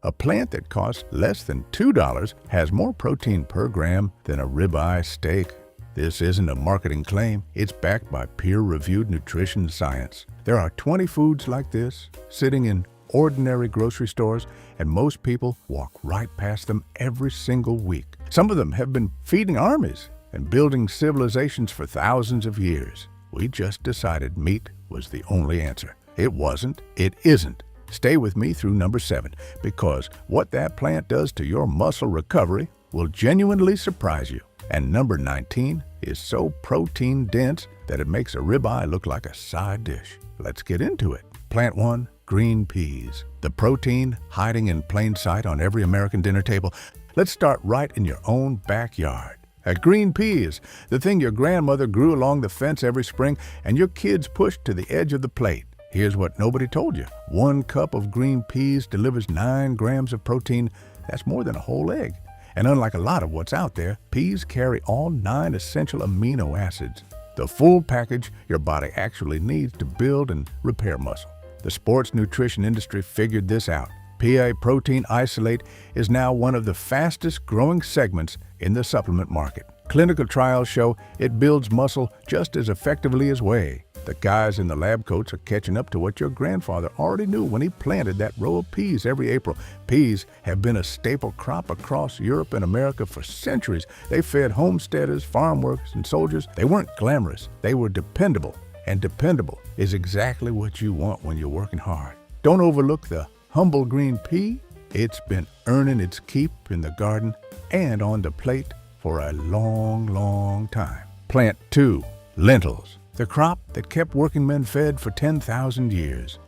A plant that costs less than $2 has more protein per gram than a ribeye steak. This isn't a marketing claim. It's backed by peer-reviewed nutrition science. There are 20 foods like this sitting in ordinary grocery stores, and most people walk right past them every single week. Some of them have been feeding armies and building civilizations for thousands of years. We just decided meat was the only answer. It wasn't. It isn't. Stay with me through number 7, because what that plant does to your muscle recovery will genuinely surprise you. And number 19 is so protein-dense that it makes a ribeye look like a side dish. Let's get into it. Plant 1, green peas. The protein hiding in plain sight on every American dinner table. Let's start right in your own backyard. A green pea is the thing your grandmother grew along the fence every spring and your kids pushed to the edge of the plate. Here's what nobody told you. 1 cup of green peas delivers 9 grams of protein. That's more than a whole egg. And unlike a lot of what's out there, peas carry all 9 essential amino acids, the full package your body actually needs to build and repair muscle. The sports nutrition industry figured this out. PA protein isolate is now one of the fastest growing segments in the supplement market. Clinical trials show it builds muscle just as effectively as whey. The guys in the lab coats are catching up to what your grandfather already knew when he planted that row of peas every April. Peas have been a staple crop across Europe and America for centuries. They fed homesteaders, farm workers, and soldiers. They weren't glamorous. They were dependable. And dependable is exactly what you want when you're working hard. Don't overlook the humble green pea. It's been earning its keep in the garden and on the plate for a long, long time. Plant 2, lentils. The crop that kept working men fed for 10,000 years.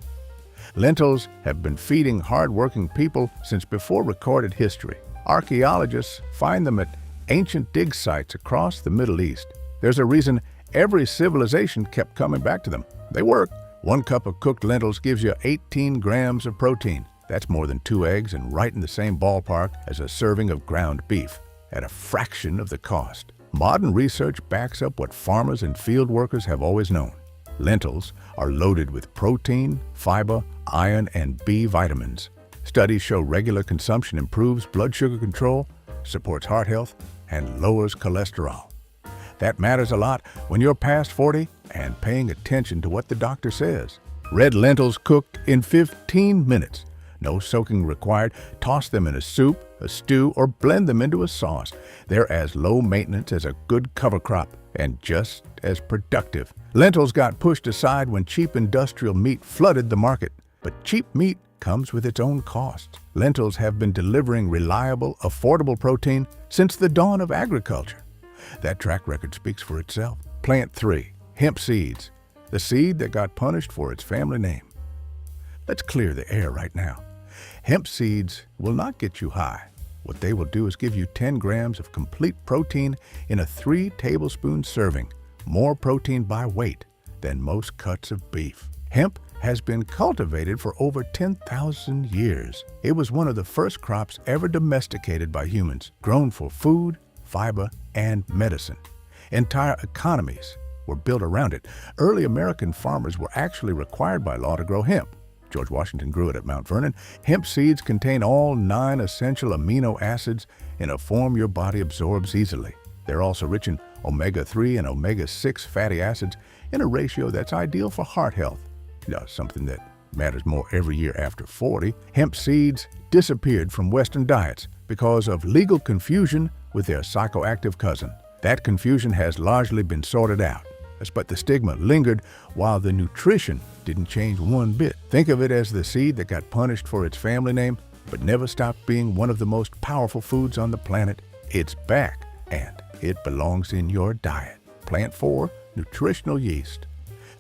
Lentils have been feeding hard-working people since before recorded history. Archaeologists find them at ancient dig sites across the Middle East. There's a reason every civilization kept coming back to them. They work. 1 cup of cooked lentils gives you 18 grams of protein. That's more than 2 eggs and right in the same ballpark as a serving of ground beef, at a fraction of the cost. Modern research backs up what farmers and field workers have always known. Lentils are loaded with protein, fiber, iron, and B vitamins. Studies show regular consumption improves blood sugar control, supports heart health, and lowers cholesterol. That matters a lot when you're past 40 and paying attention to what the doctor says. Red lentils cooked in 15 minutes. No soaking required. Toss them in a soup, a stew, or blend them into a sauce. They're as low maintenance as a good cover crop and just as productive. Lentils got pushed aside when cheap industrial meat flooded the market. But cheap meat comes with its own costs. Lentils have been delivering reliable, affordable protein since the dawn of agriculture. That track record speaks for itself. Plant 3, hemp seeds. The seed that got punished for its family name. Let's clear the air right now. Hemp seeds will not get you high. What they will do is give you 10 grams of complete protein in a 3-tablespoon serving, more protein by weight than most cuts of beef. Hemp has been cultivated for over 10,000 years. It was one of the first crops ever domesticated by humans, grown for food, fiber, and medicine. Entire economies were built around it. Early American farmers were actually required by law to grow hemp. George Washington grew it at Mount Vernon. Hemp seeds contain all 9 essential amino acids in a form your body absorbs easily. They're also rich in omega-3 and omega-6 fatty acids in a ratio that's ideal for heart health. Something that matters more every year after 40. Hemp seeds disappeared from Western diets because of legal confusion with their psychoactive cousin. That confusion has largely been sorted out, but the stigma lingered while the nutrition didn't change one bit. Think of it as the seed that got punished for its family name, but never stopped being one of the most powerful foods on the planet. It's back, and it belongs in your diet. Plant 4, nutritional yeast.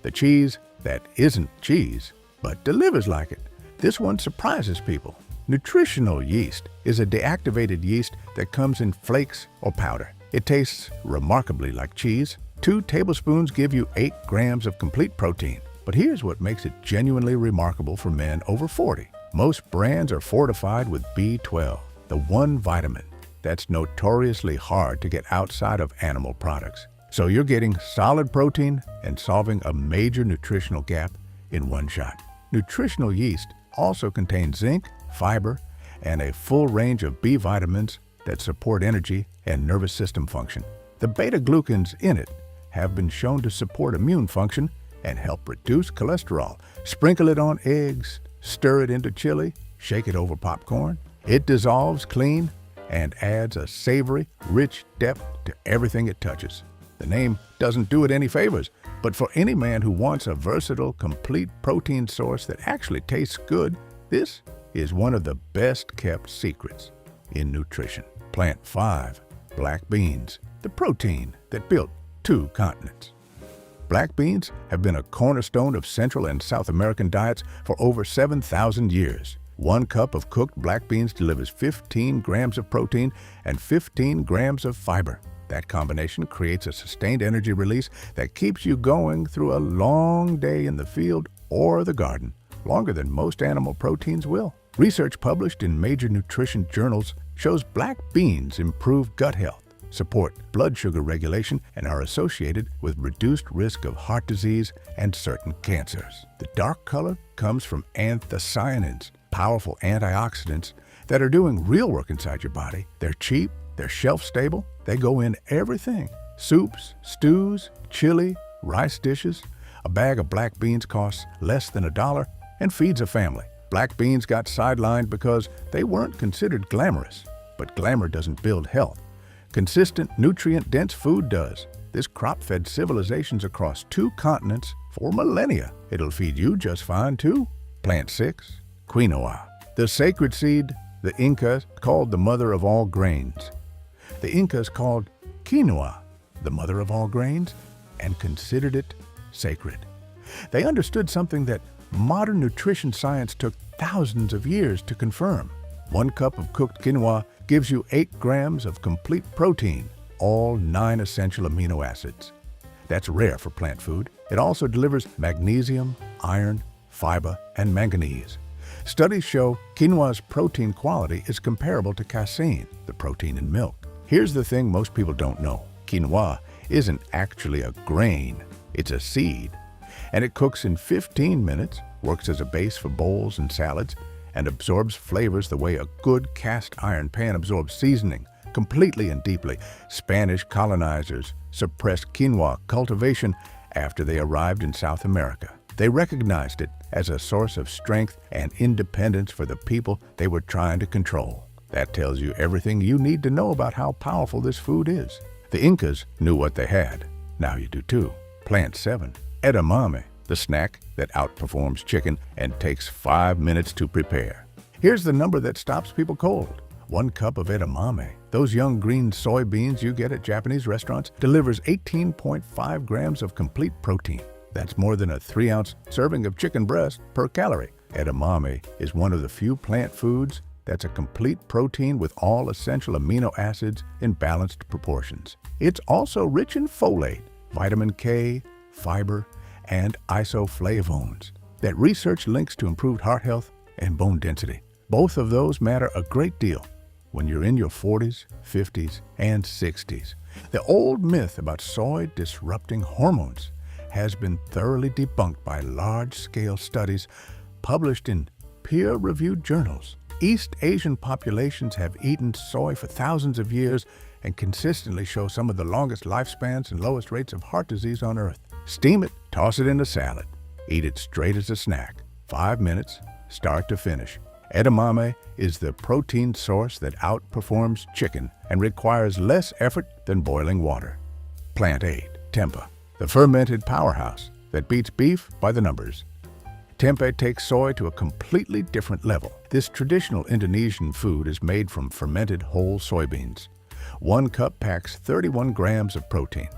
The cheese that isn't cheese, but delivers like it. This one surprises people. Nutritional yeast is a deactivated yeast that comes in flakes or powder. It tastes remarkably like cheese. 2 tablespoons give you 8 grams of complete protein. But here's what makes it genuinely remarkable for men over 40. Most brands are fortified with B12, the one vitamin that's notoriously hard to get outside of animal products. So you're getting solid protein and solving a major nutritional gap in one shot. Nutritional yeast also contains zinc, fiber, and a full range of B vitamins that support energy and nervous system function. The beta-glucans in it have been shown to support immune function and help reduce cholesterol. Sprinkle it on eggs, stir it into chili, shake it over popcorn. It dissolves clean and adds a savory, rich depth to everything it touches. The name doesn't do it any favors, but for any man who wants a versatile, complete protein source that actually tastes good, this is one of the best-kept secrets in nutrition. Plant 5, black beans, the protein that built 2 continents. Black beans have been a cornerstone of Central and South American diets for over 7,000 years. 1 cup of cooked black beans delivers 15 grams of protein and 15 grams of fiber. That combination creates a sustained energy release that keeps you going through a long day in the field or the garden, longer than most animal proteins will. Research published in major nutrition journals shows black beans improve gut health, support blood sugar regulation, and are associated with reduced risk of heart disease and certain cancers. The dark color comes from anthocyanins, powerful antioxidants that are doing real work inside your body. They're cheap, they're shelf-stable, they go in everything. Soups, stews, chili, rice dishes. A bag of black beans costs less than $1 and feeds a family. Black beans got sidelined because they weren't considered glamorous. But glamour doesn't build health. Consistent, nutrient-dense food does. This crop fed civilizations across 2 continents for millennia. It'll feed you just fine, too. Plant 6, quinoa. The sacred seed the Incas called the mother of all grains. The Incas called quinoa the mother of all grains and considered it sacred. They understood something that modern nutrition science took thousands of years to confirm. 1 cup of cooked quinoa gives you 8 grams of complete protein, all 9 essential amino acids. That's rare for plant food. It also delivers magnesium, iron, fiber, and manganese. Studies show quinoa's protein quality is comparable to casein, the protein in milk. Here's the thing most people don't know. Quinoa isn't actually a grain, it's a seed. And it cooks in 15 minutes, works as a base for bowls and salads, and absorbs flavors the way a good cast iron pan absorbs seasoning, completely and deeply. Spanish colonizers suppressed quinoa cultivation after they arrived in South America. They recognized it as a source of strength and independence for the people they were trying to control. That tells you everything you need to know about how powerful this food is. The Incas knew what they had. Now you do too. Plant 7, edamame, the snack that outperforms chicken and takes 5 minutes to prepare. Here's the number that stops people cold. 1 cup of edamame, those young green soybeans you get at Japanese restaurants, delivers 18.5 grams of complete protein. That's more than a 3-ounce serving of chicken breast per calorie. Edamame is one of the few plant foods that's a complete protein with all essential amino acids in balanced proportions. It's also rich in folate, vitamin K, fiber, and isoflavones that research links to improved heart health and bone density. Both of those matter a great deal when you're in your 40s, 50s, and 60s. The old myth about soy disrupting hormones has been thoroughly debunked by large-scale studies published in peer-reviewed journals. East Asian populations have eaten soy for thousands of years and consistently show some of the longest lifespans and lowest rates of heart disease on Earth. Steam it, toss it in a salad. Eat it straight as a snack. 5 minutes, start to finish. Edamame is the protein source that outperforms chicken and requires less effort than boiling water. Plant 8, tempeh, the fermented powerhouse that beats beef by the numbers. Tempeh takes soy to a completely different level. This traditional Indonesian food is made from fermented whole soybeans. 1 cup packs 31 grams of protein.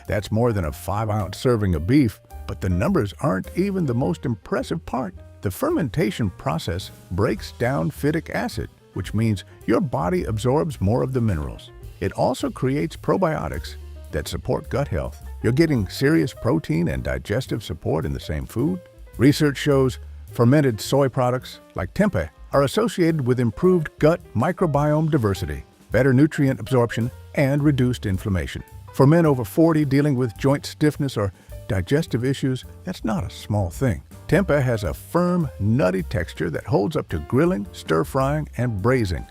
That's more than a 5-ounce serving of beef, but the numbers aren't even the most impressive part. The fermentation process breaks down phytic acid, which means your body absorbs more of the minerals. It also creates probiotics that support gut health. You're getting serious protein and digestive support in the same food. Research shows fermented soy products like tempeh are associated with improved gut microbiome diversity, better nutrient absorption, and reduced inflammation. For men over 40 dealing with joint stiffness or digestive issues, that's not a small thing. Tempeh has a firm, nutty texture that holds up to grilling, stir-frying, and braising.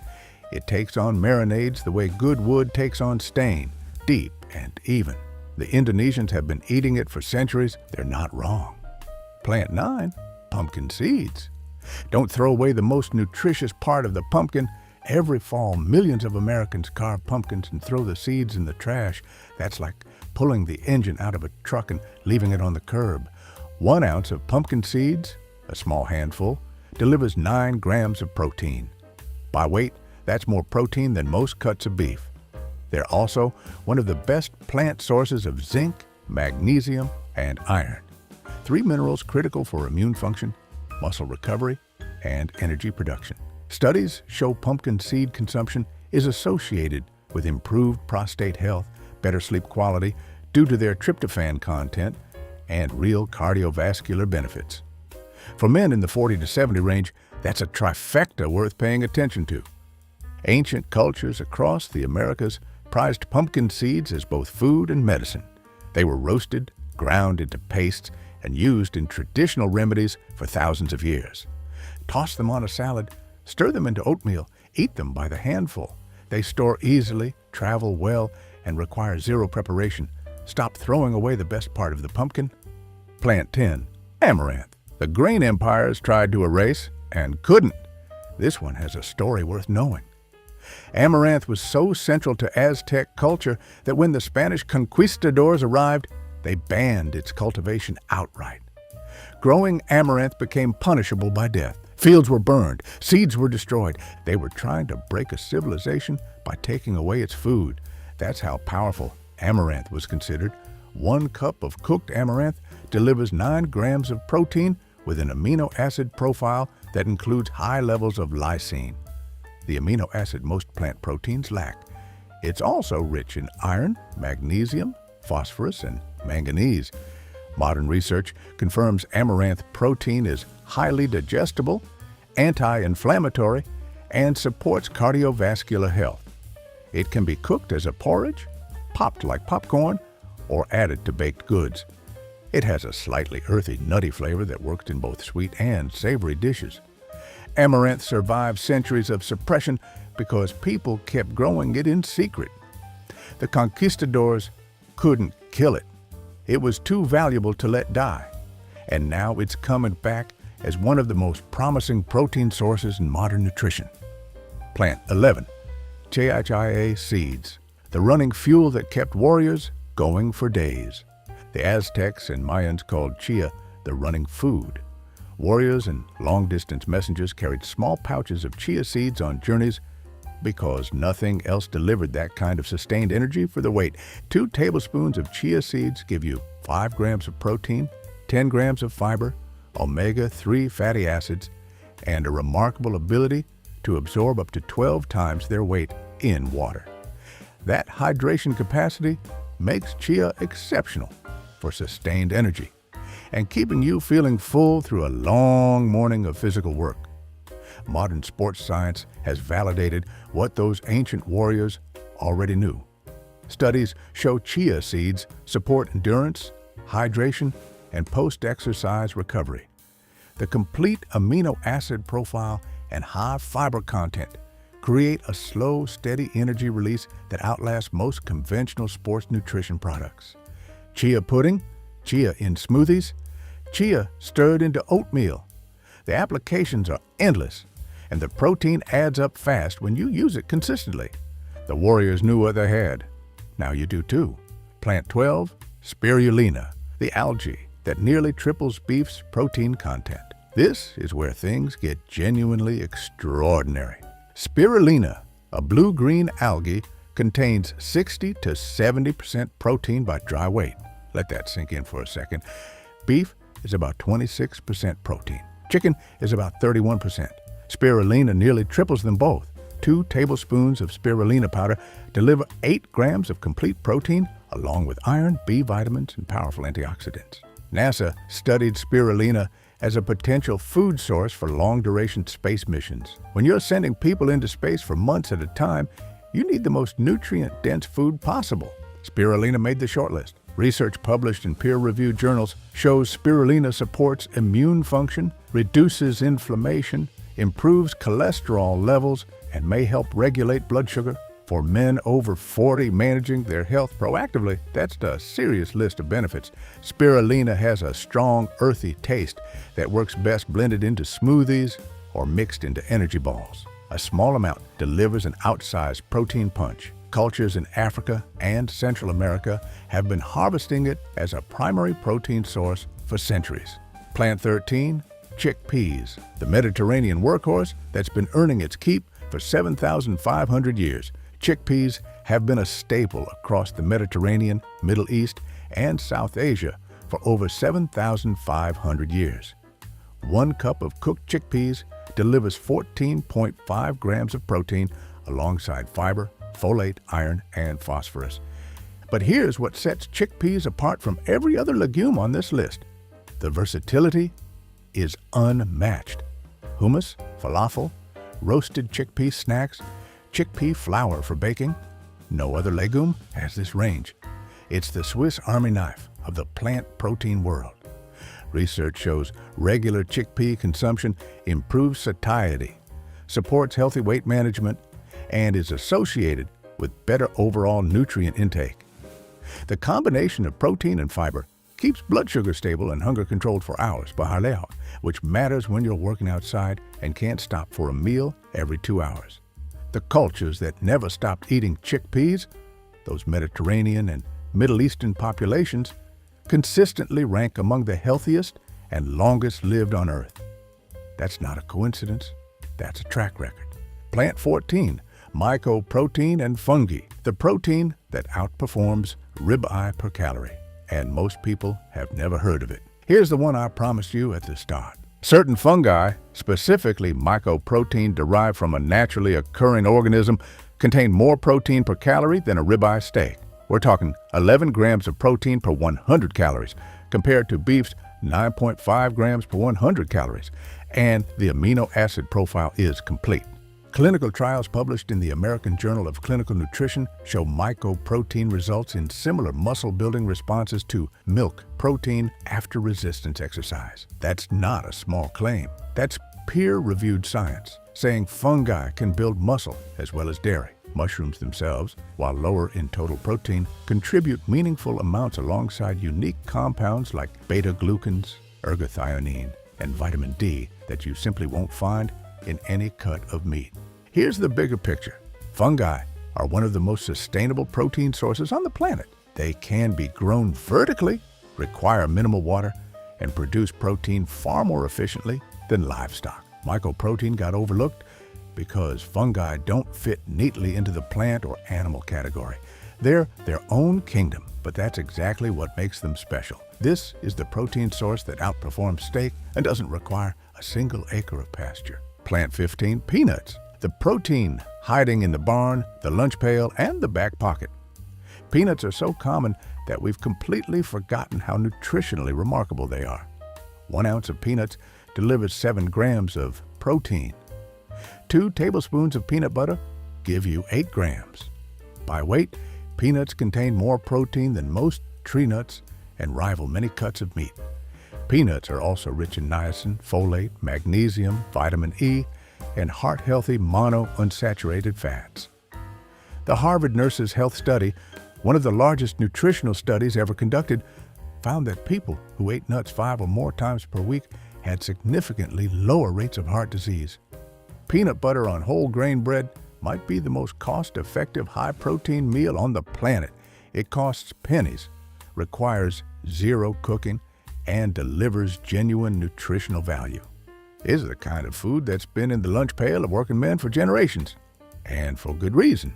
It takes on marinades the way good wood takes on stain, deep and even. The Indonesians have been eating it for centuries. They're not wrong. Plant 9, pumpkin seeds. Don't throw away the most nutritious part of the pumpkin. Every fall, millions of Americans carve pumpkins and throw the seeds in the trash. That's like pulling the engine out of a truck and leaving it on the curb. 1 ounce of pumpkin seeds, a small handful, delivers 9 grams of protein. By weight, that's more protein than most cuts of beef. They're also one of the best plant sources of zinc, magnesium, and iron, 3 minerals critical for immune function, muscle recovery, and energy production. Studies show pumpkin seed consumption is associated with improved prostate health, better sleep quality due to their tryptophan content, and real cardiovascular benefits. For men in the 40 to 70 range, that's a trifecta worth paying attention to. Ancient cultures across the Americas prized pumpkin seeds as both food and medicine. They were roasted, ground into pastes, and used in traditional remedies for thousands of years. Toss them on a salad, stir them into oatmeal, eat them by the handful. They store easily, travel well, and require zero preparation. Stop throwing away the best part of the pumpkin. Plant 10, amaranth. The grain empires tried to erase and couldn't. This one has a story worth knowing. Amaranth was so central to Aztec culture that when the Spanish conquistadors arrived, they banned its cultivation outright. Growing amaranth became punishable by death. Fields were burned, seeds were destroyed. They were trying to break a civilization by taking away its food. That's how powerful amaranth was considered. 1 cup of cooked amaranth delivers 9 grams of protein with an amino acid profile that includes high levels of lysine, the amino acid most plant proteins lack. It's also rich in iron, magnesium, phosphorus, and manganese. Modern research confirms amaranth protein is highly digestible, anti-inflammatory, and supports cardiovascular health. It can be cooked as a porridge, popped like popcorn, or added to baked goods. It has a slightly earthy, nutty flavor that works in both sweet and savory dishes. Amaranth survived centuries of suppression because people kept growing it in secret. The conquistadors couldn't kill it. It was too valuable to let die. And now it's coming back as one of the most promising protein sources in modern nutrition. Plant 11, chia seeds, the running fuel that kept warriors going for days. The Aztecs and Mayans called chia the running food. Warriors and long-distance messengers carried small pouches of chia seeds on journeys because nothing else delivered that kind of sustained energy for the weight. 2 tablespoons of chia seeds give you 5 grams of protein, 10 grams of fiber, omega-3 fatty acids, and a remarkable ability to absorb up to 12 times their weight in water. That hydration capacity makes chia exceptional for sustained energy and keeping you feeling full through a long morning of physical work. Modern sports science has validated what those ancient warriors already knew. Studies show chia seeds support endurance, hydration, and post-exercise recovery. The complete amino acid profile and high fiber content create a slow, steady energy release that outlasts most conventional sports nutrition products. Chia pudding, chia in smoothies, chia stirred into oatmeal. The applications are endless, and the protein adds up fast when you use it consistently. The warriors knew what they had. Now you do too. Plant 12, Spirulina, the algae that nearly triples beef's protein content. This is where things get genuinely extraordinary. Spirulina, a blue-green algae, contains 60 to 70% protein by dry weight. Let that sink in for a second. Beef is about 26% protein. Chicken is about 31%. Spirulina nearly triples them both. 2 tablespoons of spirulina powder deliver 8 grams of complete protein, along with iron, B vitamins, and powerful antioxidants. NASA studied spirulina as a potential food source for long-duration space missions. When you're sending people into space for months at a time, you need the most nutrient-dense food possible. Spirulina made the shortlist. Research published in peer-reviewed journals shows spirulina supports immune function, reduces inflammation, improves cholesterol levels, and may help regulate blood sugar. For men over 40 managing their health proactively, that's a serious list of benefits. Spirulina has a strong, earthy taste that works best blended into smoothies or mixed into energy balls. A small amount delivers an outsized protein punch. Cultures in Africa and Central America have been harvesting it as a primary protein source for centuries. Plant 13, chickpeas, the Mediterranean workhorse that's been earning its keep for 7,500 years. Chickpeas have been a staple across the Mediterranean, Middle East, and South Asia for over 7,500 years. 1 cup of cooked chickpeas delivers 14.5 grams of protein alongside fiber, folate, iron, and phosphorus. But here's what sets chickpeas apart from every other legume on this list. The versatility is unmatched. Hummus, falafel, roasted chickpea snacks, chickpea flour for baking. No other legume has this range. It's the Swiss Army knife of the plant protein world. Research shows regular chickpea consumption improves satiety, supports healthy weight management, and is associated with better overall nutrient intake. The combination of protein and fiber keeps blood sugar stable and hunger controlled for hours, which matters when you're working outside and can't stop for a meal every 2 hours. The cultures that never stopped eating chickpeas, those Mediterranean and Middle Eastern populations, consistently rank among the healthiest and longest lived on Earth. That's not a coincidence, that's a track record. Plant 14, Mycoprotein and fungi, the protein that outperforms ribeye per calorie, and most people have never heard of it. Here's the one I promised you at the start. Certain fungi, specifically mycoprotein derived from a naturally occurring organism, contain more protein per calorie than a ribeye steak. We're talking 11 grams of protein per 100 calories, compared to beef's 9.5 grams per 100 calories, and the amino acid profile is complete. Clinical trials published in the American Journal of Clinical Nutrition show mycoprotein results in similar muscle-building responses to milk protein after resistance exercise. That's not a small claim. That's peer-reviewed science, saying fungi can build muscle as well as dairy. Mushrooms themselves, while lower in total protein, contribute meaningful amounts alongside unique compounds like beta-glucans, ergothioneine, and vitamin D that you simply won't find in any cut of meat. Here's the bigger picture. Fungi are one of the most sustainable protein sources on the planet. They can be grown vertically, require minimal water, and produce protein far more efficiently than livestock. Mycoprotein got overlooked because fungi don't fit neatly into the plant or animal category. They're their own kingdom, but that's exactly what makes them special. This is the protein source that outperforms steak and doesn't require a single acre of pasture. Plant 15, peanuts, the protein hiding in the barn, the lunch pail, and the back pocket. Peanuts are so common that we've completely forgotten how nutritionally remarkable they are. 1 ounce of peanuts delivers 7 grams of protein. 2 tablespoons of peanut butter give you 8 grams. By weight, peanuts contain more protein than most tree nuts and rival many cuts of meat. Peanuts are also rich in niacin, folate, magnesium, vitamin E, and heart-healthy monounsaturated fats. The Harvard Nurses' Health Study, one of the largest nutritional studies ever conducted, found that people who ate nuts 5 or more times per week had significantly lower rates of heart disease. Peanut butter on whole grain bread might be the most cost-effective high-protein meal on the planet. It costs pennies, requires 0 cooking, and delivers genuine nutritional value. Is the kind of food that's been in the lunch pail of working men for generations, and for good reason.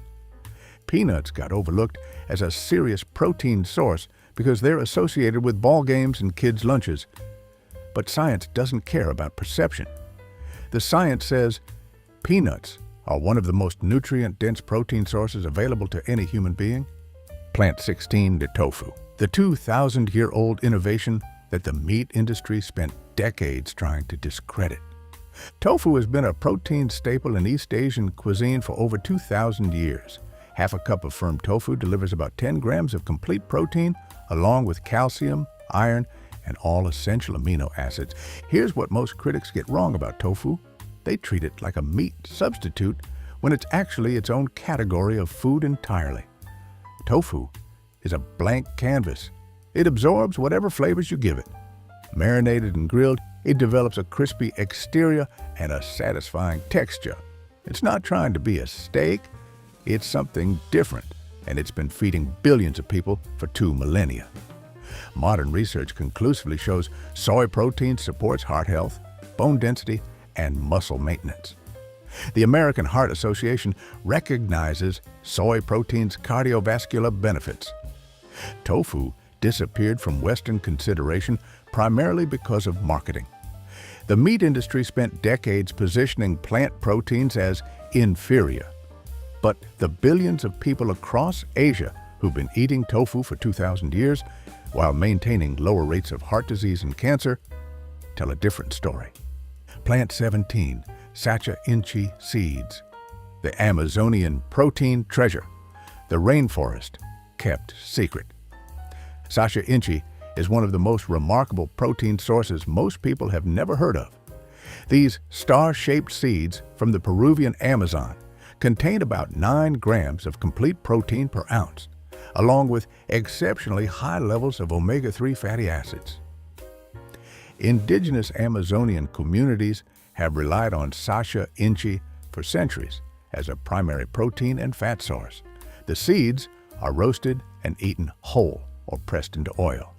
Peanuts got overlooked as a serious protein source because they're associated with ball games and kids' lunches. But science doesn't care about perception. The science says peanuts are one of the most nutrient-dense protein sources available to any human being. Plant 16, the tofu, the 2,000-year-old innovation that the meat industry spent decades trying to discredit. Tofu has been a protein staple in East Asian cuisine for over 2,000 years, Half a cup of firm tofu delivers about 10 grams of complete protein, along with calcium, iron, and all essential amino acids. Here's what most critics get wrong about tofu. They treat it like a meat substitute when it's actually its own category of food entirely. Tofu is a blank canvas. It absorbs whatever flavors you give it. Marinated and grilled, it develops a crispy exterior and a satisfying texture. It's not trying to be a steak. It's something different, and it's been feeding billions of people for 2 millennia. Modern research conclusively shows soy protein supports heart health, bone density, and muscle maintenance. The American Heart Association recognizes soy protein's cardiovascular benefits. Tofu disappeared from Western consideration primarily because of marketing. The meat industry spent decades positioning plant proteins as inferior. But the billions of people across Asia who've been eating tofu for 2,000 years while maintaining lower rates of heart disease and cancer tell a different story. Plant 17, Sacha Inchi seeds, the Amazonian protein treasure, the rainforest kept secret. Sacha Inchi is one of the most remarkable protein sources most people have never heard of. These star-shaped seeds from the Peruvian Amazon contain about 9 grams of complete protein per ounce, along with exceptionally high levels of omega-3 fatty acids. Indigenous Amazonian communities have relied on Sacha Inchi for centuries as a primary protein and fat source. The seeds are roasted and eaten whole or pressed into oil.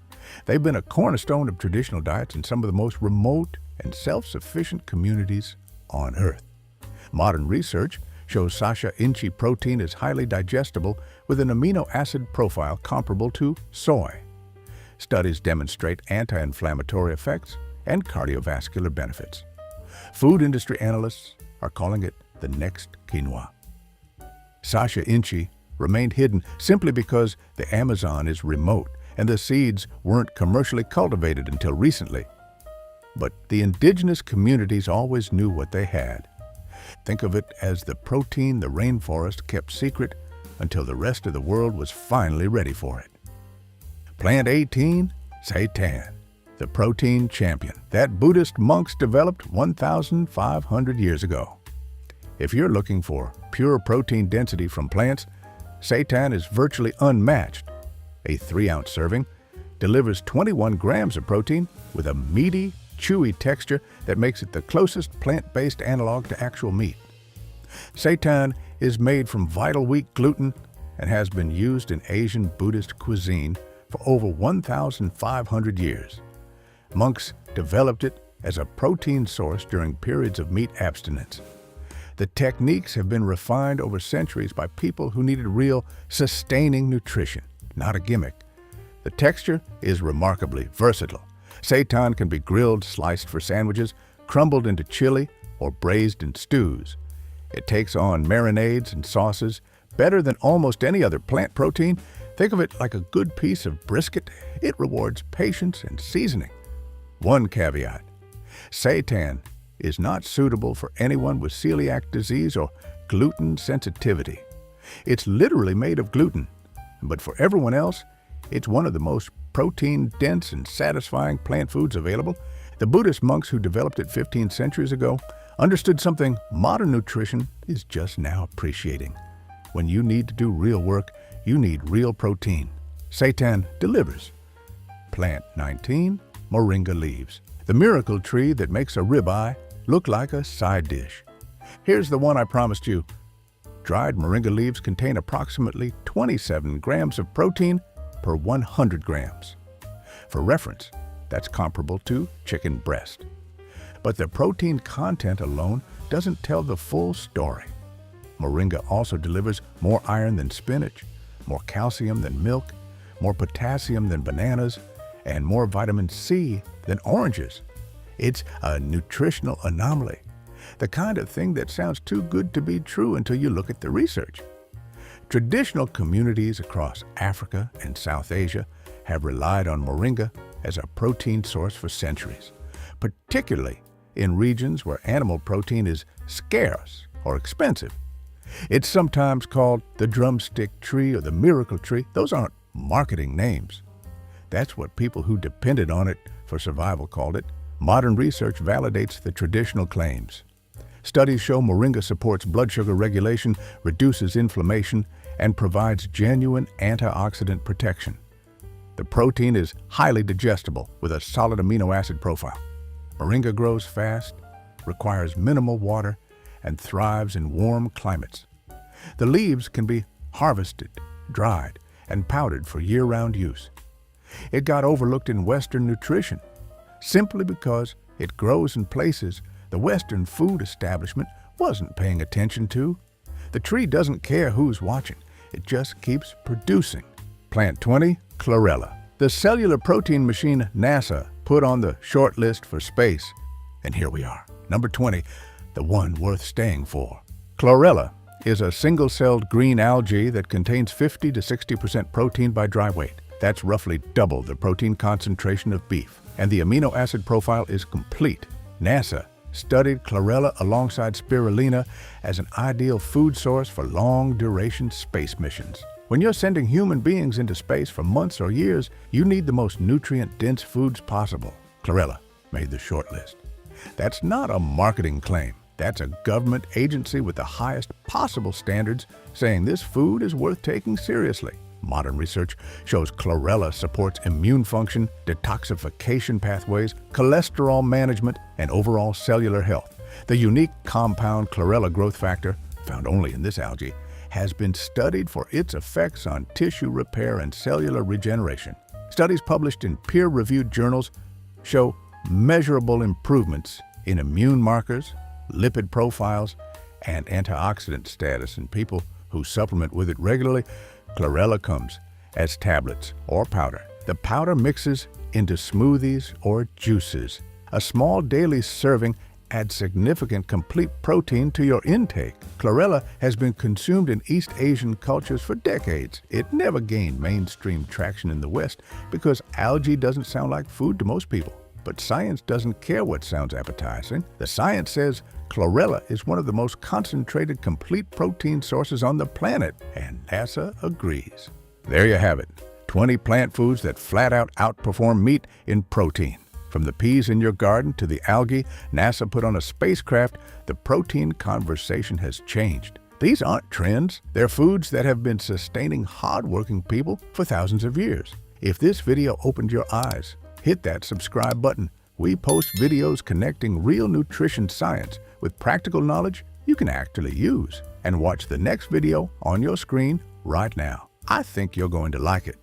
They've been a cornerstone of traditional diets in some of the most remote and self-sufficient communities on Earth. Modern research shows Sacha Inchi protein is highly digestible with an amino acid profile comparable to soy. Studies demonstrate anti-inflammatory effects and cardiovascular benefits. Food industry analysts are calling it the next quinoa. Sacha Inchi remained hidden simply because the Amazon is remote and the seeds weren't commercially cultivated until recently. But the indigenous communities always knew what they had. Think of it as the protein the rainforest kept secret until the rest of the world was finally ready for it. Plant 18, seitan, the protein champion that Buddhist monks developed 1,500 years ago. If you're looking for pure protein density from plants, seitan is virtually unmatched. A 3-ounce serving delivers 21 grams of protein with a meaty, chewy texture that makes it the closest plant-based analog to actual meat. Seitan is made from vital wheat gluten and has been used in Asian Buddhist cuisine for over 1,500 years. Monks developed it as a protein source during periods of meat abstinence. The techniques have been refined over centuries by people who needed real, sustaining nutrition, not a gimmick. The texture is remarkably versatile. Seitan can be grilled, sliced for sandwiches, crumbled into chili, or braised in stews. It takes on marinades and sauces better than almost any other plant protein. Think of it like a good piece of brisket. It rewards patience and seasoning. One caveat: seitan is not suitable for anyone with celiac disease or gluten sensitivity. It's literally made of gluten, but for everyone else, it's one of the most protein-dense and satisfying plant foods available. The Buddhist monks who developed it 15 centuries ago understood something modern nutrition is just now appreciating. When you need to do real work, you need real protein. Seitan delivers. Plant 19, Moringa leaves, the miracle tree that makes a ribeye look like a side dish. Here's the one I promised you. Dried moringa leaves contain approximately 27 grams of protein per 100 grams. For reference, that's comparable to chicken breast. But the protein content alone doesn't tell the full story. Moringa also delivers more iron than spinach, more calcium than milk, more potassium than bananas, and more vitamin C than oranges. It's a nutritional anomaly, the kind of thing that sounds too good to be true until you look at the research. Traditional communities across Africa and South Asia have relied on moringa as a protein source for centuries, particularly in regions where animal protein is scarce or expensive. It's sometimes called the drumstick tree or the miracle tree. Those aren't marketing names. That's what people who depended on it for survival called it. Modern research validates the traditional claims. Studies show Moringa supports blood sugar regulation, reduces inflammation, and provides genuine antioxidant protection. The protein is highly digestible with a solid amino acid profile. Moringa grows fast, requires minimal water, and thrives in warm climates. The leaves can be harvested, dried, and powdered for year-round use. It got overlooked in Western nutrition simply because it grows in places the Western food establishment wasn't paying attention to. The tree doesn't care who's watching. It just keeps producing. Plant 20, chlorella. The cellular protein machine NASA put on the short list for space. And here we are. Number 20, the one worth staying for. Chlorella is a single-celled green algae that contains 50 to 60% protein by dry weight. That's roughly double the protein concentration of beef. And the amino acid profile is complete. NASA studied chlorella alongside spirulina as an ideal food source for long-duration space missions. When you're sending human beings into space for months or years, you need the most nutrient-dense foods possible. Chlorella made the short list. That's not a marketing claim. That's a government agency with the highest possible standards saying this food is worth taking seriously. Modern research shows chlorella supports immune function, detoxification pathways, cholesterol management, and overall cellular health. The unique compound chlorella growth factor, found only in this algae, has been studied for its effects on tissue repair and cellular regeneration. Studies published in peer-reviewed journals show measurable improvements in immune markers, lipid profiles, and antioxidant status in people who supplement with it regularly. Chlorella comes as tablets or powder. The powder mixes into smoothies or juices. A small daily serving adds significant complete protein to your intake. Chlorella has been consumed in East Asian cultures for decades. It never gained mainstream traction in the West because algae doesn't sound like food to most people. But science doesn't care what sounds appetizing. The science says chlorella is one of the most concentrated complete protein sources on the planet, and NASA agrees. There you have it, 20 plant foods that flat out outperform meat in protein. From the peas in your garden to the algae NASA put on a spacecraft, the protein conversation has changed. These aren't trends. They're foods that have been sustaining hardworking people for thousands of years. If this video opened your eyes, hit that subscribe button. We post videos connecting real nutrition science with practical knowledge you can actually use. And watch the next video on your screen right now. I think you're going to like it.